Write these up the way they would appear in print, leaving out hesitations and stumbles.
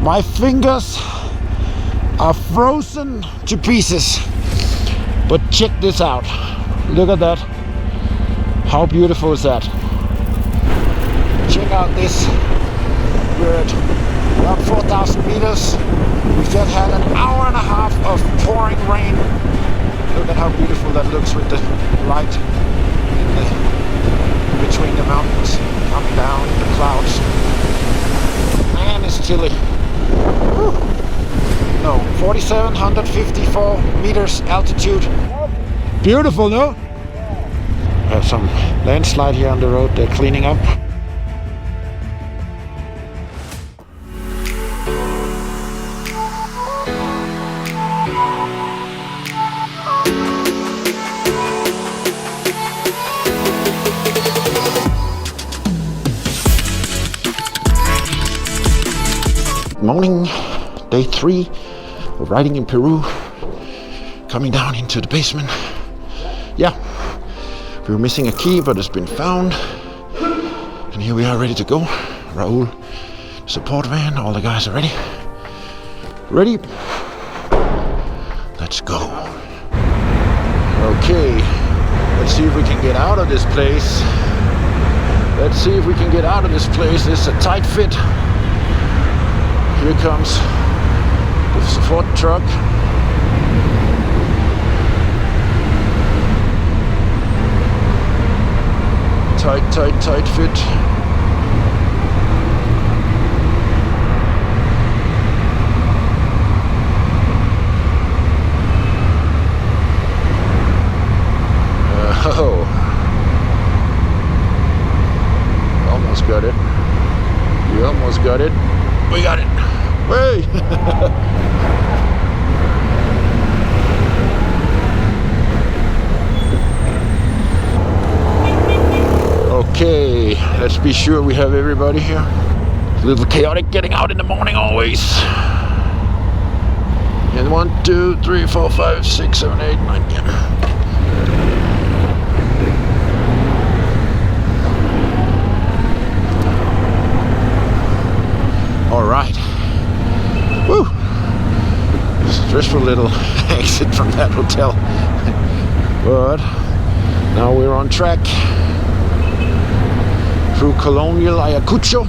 My fingers are frozen to pieces. But check this out. Look at that. How beautiful is that? Check out this. We're at about 4,000 meters. We've just had an hour and a half of pouring rain. Look at how beautiful that looks with the light in between the mountains coming down the clouds. Man, it's chilly. Woo. No, 4,754 meters altitude. Beautiful, no? Have some landslide here on the road. They're cleaning up. Morning, day 3 of riding in Peru, coming down into the basement. Yeah, we were missing a key, but it's been found, and here we are ready to go. Raul, support van, all the guys are ready. Let's go. Okay, let's see if we can get out of this place. It's a tight fit. Here comes the support truck. Tight fit. Oh. Almost got it. We almost got it. We got it. Hey! Okay, let's be sure we have everybody here. It's a little chaotic getting out in the morning always. And 1, 2, 3, 4, 5, 6, 7, 8, 9, 10. Alright. Woo! Stressful little exit from that hotel. But now we're on track through colonial Ayacucho.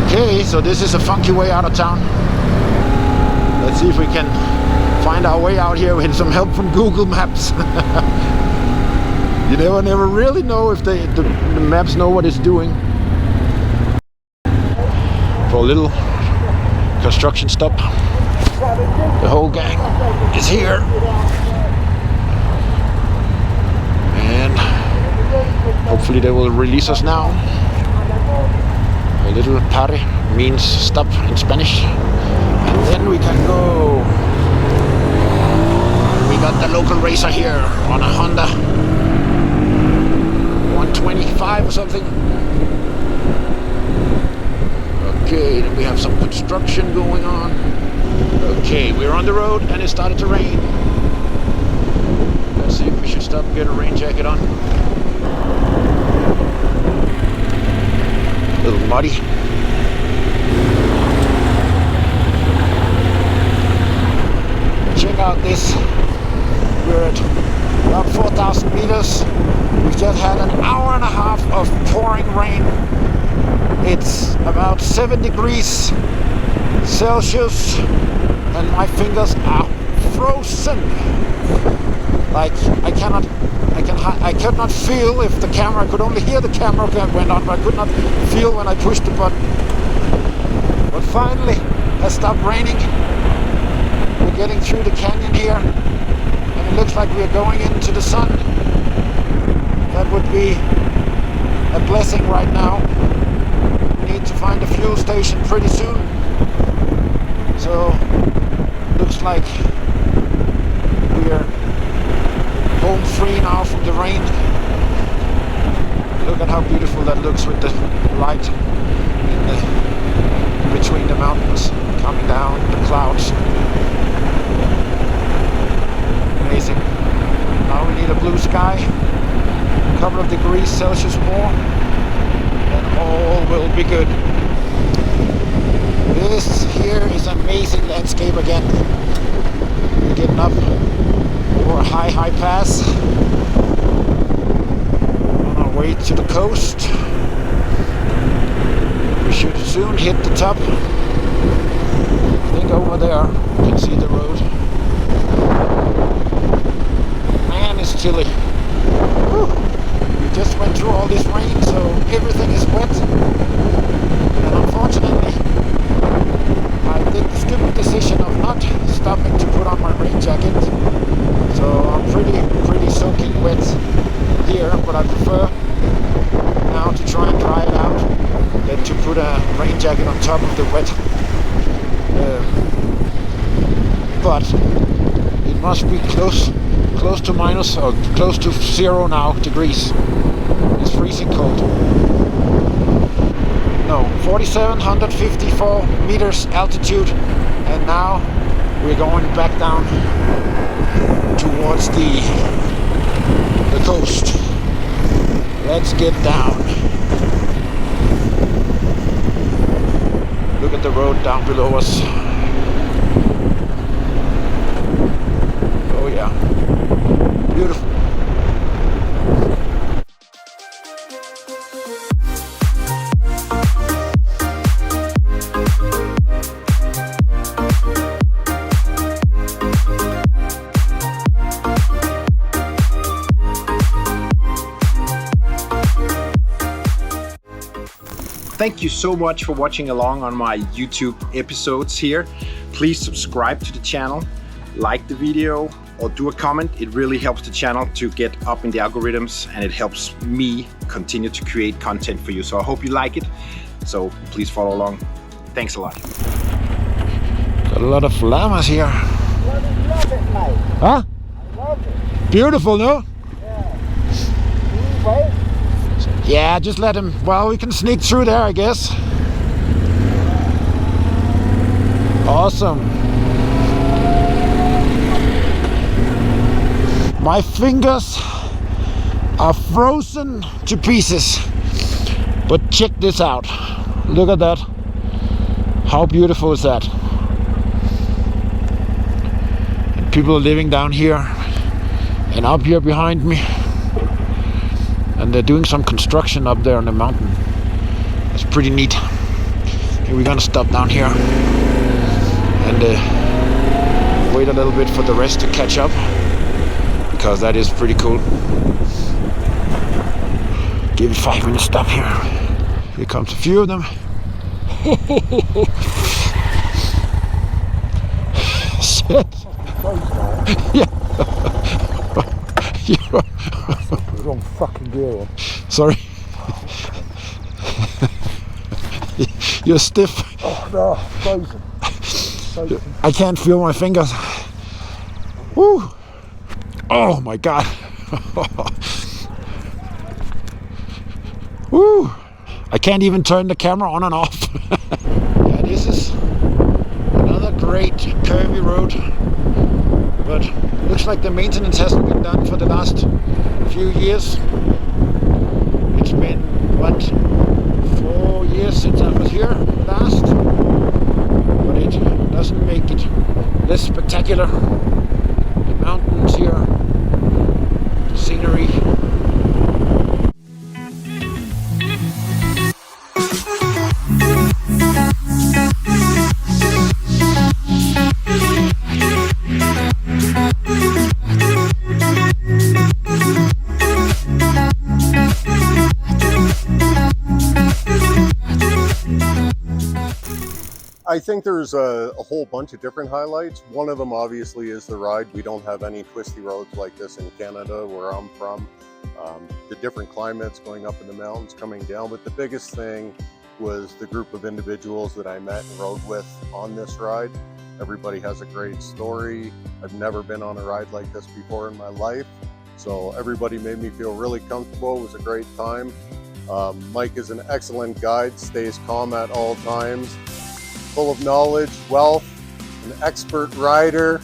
Okay, so this is a funky way out of town. Let's see if we can find our way out here with some help from Google Maps. You never really know if the maps know what it's doing. For a little construction stop. The whole gang is here. And hopefully they will release us now. A little pare means stop in Spanish. And then we can go. We got the local racer here on a Honda 125 or something. Okay, then we have some construction going on. Okay, we're on the road and it started to rain. Let's see if we should stop and get a rain jacket on. A little muddy. Check out this. We're at about 4,000 meters. We've just had an hour and a half of pouring rain. It's about 7 degrees Celsius and my fingers are frozen. Like I could not feel if the camera, I could only hear the camera went on, but I could not feel when I pushed the button. But finally it stopped raining. We're getting through the canyon here and it looks like we're going into the sun. That would be a blessing right now. Need to find a fuel station pretty soon, so looks like we're home free now from the rain. Look at how beautiful that looks with the light in between the mountains coming down the clouds. Amazing. Now we need a blue sky, a couple of degrees Celsius more, and all will be good. landscape again. We're getting up over a high pass on our way to the coast. We should soon hit the top. I think over there you can see the road. Man, it's chilly. Whew. We just went through all this rain, so everything is wet. And unfortunately, I did the stupid decision of not stopping to put on my rain jacket. So I'm pretty soaking wet here, but I prefer now to try and dry it out than to put a rain jacket on top of the wet. But it must be close to minus or close to 0 now degrees. It's freezing cold. No, 4,754 meters altitude, and now we're going back down towards the coast. Let's get down. Look at the road down below us. Oh yeah, beautiful. Thank you so much for watching along on my YouTube episodes here. Please subscribe to the channel, like the video, or do a comment. It really helps the channel to get up in the algorithms, and it helps me continue to create content for you. So I hope you like it. So please follow along. Thanks a lot. Got a lot of llamas here. Love it, mate. Huh? I love it. Beautiful, no? Yeah. Can you wait? Yeah, just let him. Well, we can sneak through there, I guess. Awesome. My fingers are frozen to pieces. But check this out. Look at that. How beautiful is that? And people are living down here and up here behind me. And they're doing some construction up there on the mountain. It's pretty neat. Okay, we're gonna stop down here and wait a little bit for the rest to catch up, because that is pretty cool. Give it 5 minutes stop here. Here comes a few of them. Shit. Yeah. Wrong fucking gear on. Sorry. You're stiff. Oh no, frozen. I can't feel my fingers. Woo! Oh my god. Woo! I can't even turn the camera on and off. Yeah, this is another great curvy road, but looks like the maintenance hasn't been done for the last few years. It's been, what, 4 years since I was here last, but it doesn't make it less spectacular. The mountains here, the scenery. I think there's a whole bunch of different highlights. One of them obviously is the ride. We don't have any twisty roads like this in Canada, where I'm from. The different climates, going up in the mountains, coming down. But the biggest thing was the group of individuals that I met and rode with on this ride. Everybody has a great story. I've never been on a ride like this before in my life. So everybody made me feel really comfortable. It was a great time. Mike is an excellent guide, stays calm at all times. Full of knowledge, wealth, an expert rider.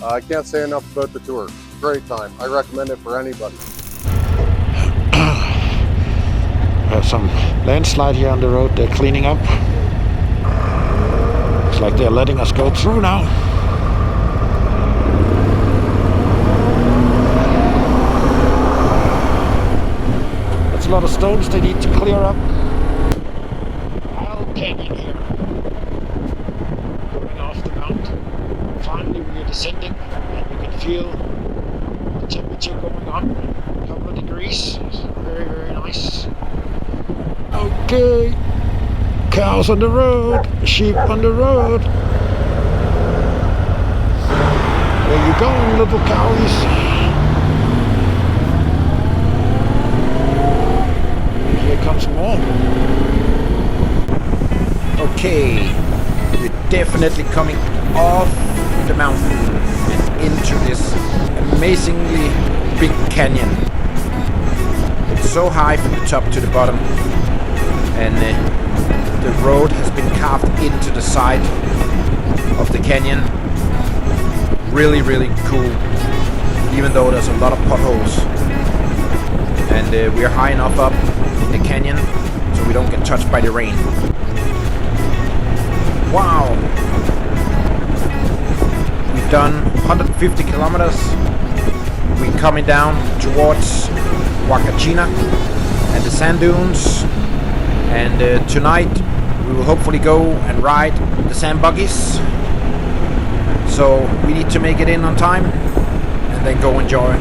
I can't say enough about the tour. Great time. I recommend it for anybody. Have some landslide here on the road. They're cleaning up. Looks like they're letting us go through now. There's a lot of stones they need to clear up. Wild canyon here. Going off the mountain. Finally we are descending and you can feel the temperature going up a couple of degrees. Very, very nice. Okay. Cows on the road, sheep on the road. Where you going, little cowies? Here comes more. Okay, we're definitely coming off the mountain and into this amazingly big canyon. It's so high from the top to the bottom, and the road has been carved into the side of the canyon. Really, really cool, even though there's a lot of potholes. And we're high enough up in the canyon so we don't get touched by the rain. Wow! We've done 150 kilometers. We're coming down towards Huacachina and the sand dunes. And tonight we will hopefully go and ride the sand buggies. So we need to make it in on time and then go enjoy